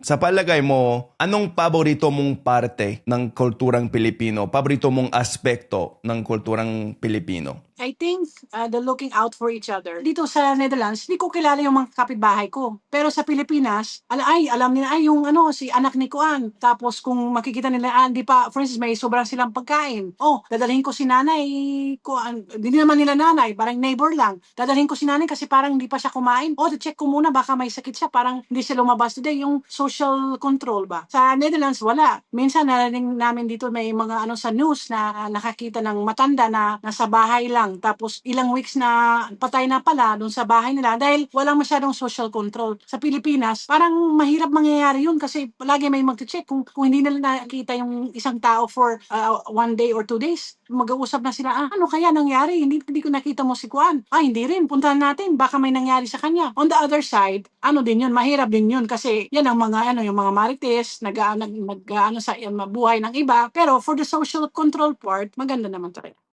Sa palagay mo, anong paborito mong parte ng kulturang Pilipino? Paborito mong aspekto ng kulturang Pilipino? I think the looking out for each other. Dito sa Netherlands, hindi ko kilala yung mga kapitbahay ko. Pero sa Pilipinas, alam nila, yung si anak ni Kuan. Tapos kung makikita nila, di pa, for instance, may sobrang silang pagkain. Oh, dadalhin ko si nanay, Kuan, hindi naman nila nanay, parang neighbor lang. Dadalhin ko si nanay kasi parang hindi pa siya kumain. Oh, check ko muna, baka may sakit siya, parang hindi siya lumabas today. Yung social control ba? Sa Netherlands, wala. Minsan, narinig namin dito may mga sa news na nakakita ng matanda na nasa bahay lang. Tapos ilang weeks na patay na pala doon sa bahay nila dahil walang masyadong social control. Sa Pilipinas, parang mahirap mangyayari yun kasi palagi may mag-check kung hindi nila nakita yung isang tao for 1 day or 2 days. Mag-uusap na sila, ano kaya nangyari? Hindi ko nakita mo si Kuan. Hindi rin. Puntahan natin. Baka may nangyari sa kanya. On the other side, din yun, mahirap din yun kasi yan ang mga, yung mga marites, sa buhay ng iba. Pero for the social control part, maganda naman talaga.